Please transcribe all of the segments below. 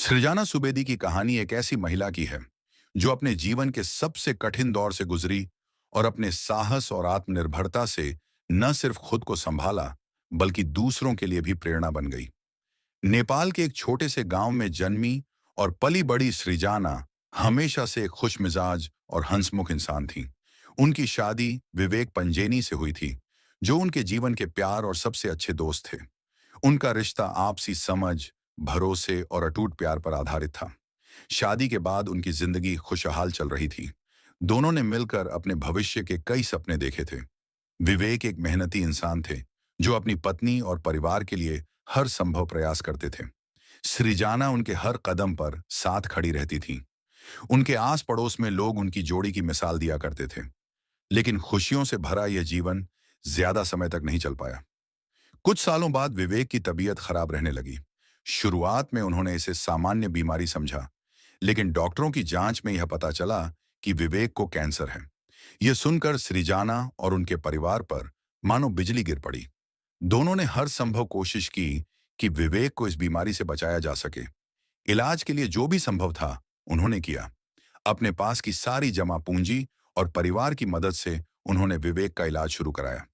सृजाना सुवेदी की कहानी एक ऐसी महिला की है जो अपने जीवन के सबसे कठिन दौर से गुजरी और अपने साहस और आत्मनिर्भरता से न सिर्फ खुद को संभाला बल्कि दूसरों के लिए भी प्रेरणा बन गई। नेपाल के एक छोटे से गांव में जन्मी और पली बड़ी सृजाना हमेशा से एक खुश मिजाज और हंसमुख इंसान थी। उनकी शादी विवेक पंजेनी से हुई थी, जो उनके जीवन के प्यार और सबसे अच्छे दोस्त थे। उनका रिश्ता आपसी समझ, भरोसे और अटूट प्यार पर आधारित था। शादी के बाद उनकी जिंदगी खुशहाल चल रही थी। दोनों ने मिलकर अपने भविष्य के कई सपने देखे थे। विवेक एक मेहनती इंसान थे जो अपनी पत्नी और परिवार के लिए हर संभव प्रयास करते थे। सृजाना उनके हर कदम पर साथ खड़ी रहती थी। उनके आस पड़ोस में लोग उनकी जोड़ी की मिसाल दिया करते थे। लेकिन खुशियों से भरा यह जीवन ज्यादा समय तक नहीं चल पाया। कुछ सालों बाद विवेक की तबीयत खराब रहने लगी। शुरुआत में उन्होंने इसे सामान्य बीमारी समझा, लेकिन डॉक्टरों की जांच में यह पता चला कि विवेक को कैंसर है। यह सुनकर सृजाना और उनके परिवार पर मानो बिजली गिर पड़ी। दोनों ने हर संभव कोशिश की कि विवेक को इस बीमारी से बचाया जा सके। इलाज के लिए जो भी संभव था उन्होंने किया। अपने पास की सारी जमा पूंजी और परिवार की मदद से उन्होंने विवेक का इलाज शुरू कराया।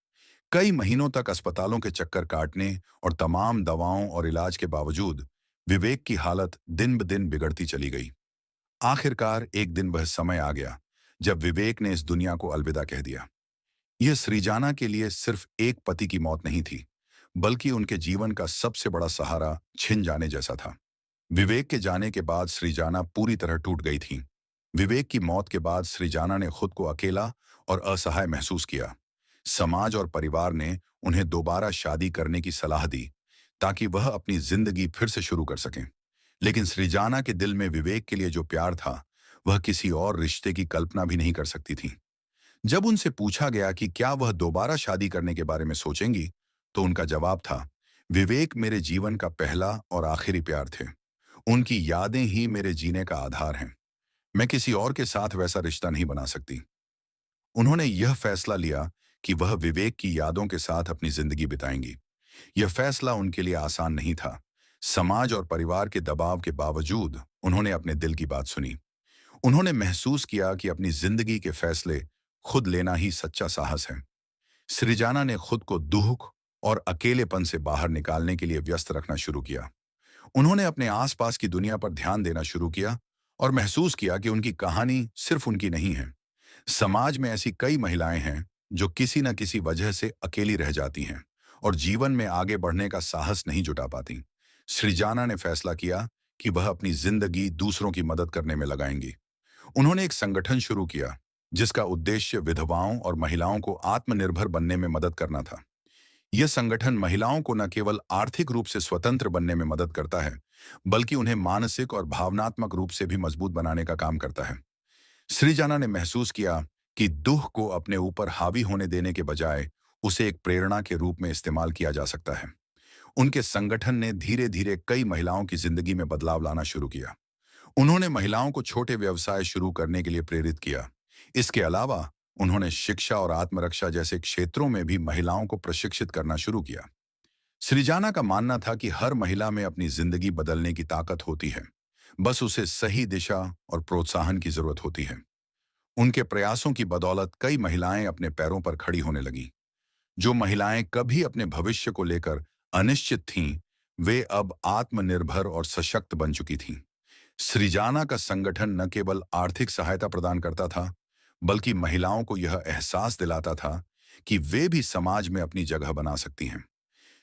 कई महीनों तक अस्पतालों के चक्कर काटने और तमाम दवाओं और इलाज के बावजूद विवेक की हालत दिन ब दिन बिगड़ती चली गई। आखिरकार एक दिन वह समय आ गया जब विवेक ने इस दुनिया को अलविदा कह दिया। यह सृजाना के लिए सिर्फ एक पति की मौत नहीं थी, बल्कि उनके जीवन का सबसे बड़ा सहारा छिन जाने जैसा था। विवेक के जाने के बाद सृजाना पूरी तरह टूट गई थी। विवेक की मौत के बाद सृजाना ने खुद को अकेला और असहाय महसूस किया। समाज और परिवार ने उन्हें दोबारा शादी करने की सलाह दी ताकि वह अपनी जिंदगी फिर से शुरू कर सकें। लेकिन सृजाना के दिल में विवेक के लिए जो प्यार था, वह किसी और रिश्ते की कल्पना भी नहीं कर सकती थी। जब उनसे पूछा गया कि क्या वह दोबारा शादी करने के बारे में सोचेंगी, तो उनका जवाब था, विवेक मेरे जीवन का पहला और आखिरी प्यार थे। उनकी यादें ही मेरे जीने का आधार हैं। मैं किसी और के साथ वैसा रिश्ता नहीं बना सकती। उन्होंने यह फैसला लिया कि वह विवेक की यादों के साथ अपनी जिंदगी बिताएंगी। यह फैसला उनके लिए आसान नहीं था। समाज और परिवार के दबाव के बावजूद उन्होंने अपने दिल की बात सुनी। उन्होंने महसूस किया कि अपनी जिंदगी के फैसले खुद लेना ही सच्चा साहस है। सृजाना ने खुद को दुख और अकेलेपन से बाहर निकालने के लिए व्यस्त रखना शुरू किया। उन्होंने अपने आसपास की दुनिया पर ध्यान देना शुरू किया और महसूस किया कि उनकी कहानी सिर्फ उनकी नहीं है। समाज में ऐसी कई महिलाएं हैं जो किसी न किसी वजह से अकेली रह जाती हैं और जीवन में आगे बढ़ने का साहस नहीं जुटा पाती। सृजाना ने फैसला किया कि वह अपनी जिंदगी दूसरों की मदद करने में लगाएंगी। उन्होंने एक संगठन शुरू किया जिसका उद्देश्य विधवाओं और महिलाओं को आत्मनिर्भर बनने में मदद करना था। यह संगठन महिलाओं को न केवल आर्थिक रूप से स्वतंत्र बनने में मदद करता है, बल्कि उन्हें मानसिक और भावनात्मक रूप से भी मजबूत बनाने का काम करता है। सृजाना ने महसूस किया कि दुख को अपने ऊपर हावी होने देने के बजाय उसे एक प्रेरणा के रूप में इस्तेमाल किया जा सकता है। उनके संगठन ने धीरे धीरे कई महिलाओं की जिंदगी में बदलाव लाना शुरू किया। उन्होंने महिलाओं को छोटे व्यवसाय शुरू करने के लिए प्रेरित किया। इसके अलावा उन्होंने शिक्षा और आत्मरक्षा जैसे क्षेत्रों में भी महिलाओं को प्रशिक्षित करना शुरू किया। सृजाना का मानना था कि हर महिला में अपनी जिंदगी बदलने की ताकत होती है, बस उसे सही दिशा और प्रोत्साहन की जरूरत होती है। उनके प्रयासों की बदौलत कई महिलाएं अपने पैरों पर खड़ी होने लगीं। जो महिलाएं कभी अपने भविष्य को लेकर अनिश्चित थीं, वे अब आत्मनिर्भर और सशक्त बन चुकी थीं। सृजाना का संगठन न केवल आर्थिक सहायता प्रदान करता था, बल्कि महिलाओं को यह एहसास दिलाता था कि वे भी समाज में अपनी जगह बना सकती हैं।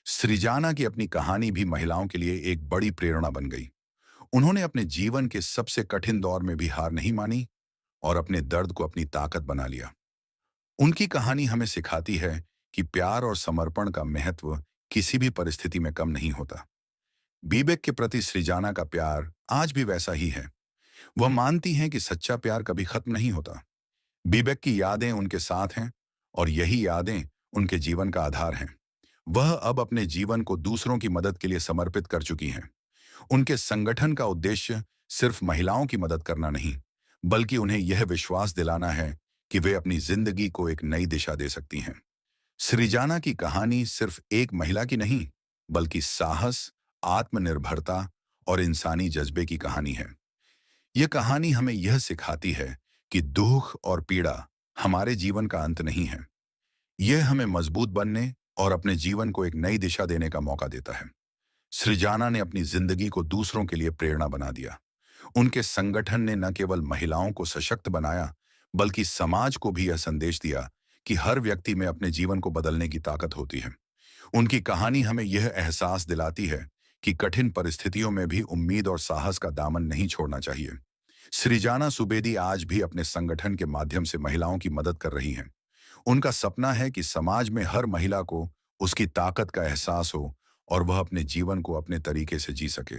सृजाना की अपनी कहानी भी महिलाओं के लिए एक बड़ी प्रेरणा बन गई। उन्होंने अपने जीवन के सबसे कठिन दौर में भी हार नहीं मानी और अपने दर्द को अपनी ताकत बना लिया। उनकी कहानी हमें सिखाती है कि प्यार और समर्पण का महत्व किसी भी परिस्थिति में कम नहीं होता। बीबेक के प्रति सृजाना का प्यार आज भी वैसा ही है। वह मानती हैं कि सच्चा प्यार कभी खत्म नहीं होता। बीबेक की यादें उनके साथ हैं और यही यादें उनके जीवन का आधार हैं। वह अब अपने जीवन को दूसरों की मदद के लिए समर्पित कर चुकी हैं। उनके संगठन का उद्देश्य सिर्फ महिलाओं की मदद करना नहीं, बल्कि उन्हें यह विश्वास दिलाना है कि वे अपनी जिंदगी को एक नई दिशा दे सकती हैं। सृजाना की कहानी सिर्फ एक महिला की नहीं, बल्कि साहस, आत्मनिर्भरता और इंसानी जज्बे की कहानी है। यह कहानी हमें यह सिखाती है कि दुख और पीड़ा हमारे जीवन का अंत नहीं है। यह हमें मजबूत बनने और अपने जीवन को एक नई दिशा देने का मौका देता है। सृजाना ने अपनी जिंदगी को दूसरों के लिए प्रेरणा बना दिया। उनके संगठन ने न केवल महिलाओं को सशक्त बनाया, बल्कि समाज को भी यह संदेश दिया कि हर व्यक्ति में अपने जीवन को बदलने की ताकत होती है। उनकी कहानी हमें यह एहसास दिलाती है कि कठिन परिस्थितियों में भी उम्मीद और साहस का दामन नहीं छोड़ना चाहिए। सृजाना सुबेदी आज भी अपने संगठन के माध्यम से महिलाओं की मदद कर रही हैं। उनका सपना है कि समाज में हर महिला को उसकी ताकत का एहसास हो और वह अपने जीवन को अपने तरीके से जी सके।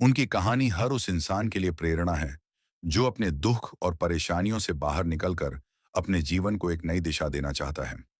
उनकी कहानी हर उस इंसान के लिए प्रेरणा है जो अपने दुख और परेशानियों से बाहर निकलकर अपने जीवन को एक नई दिशा देना चाहता है।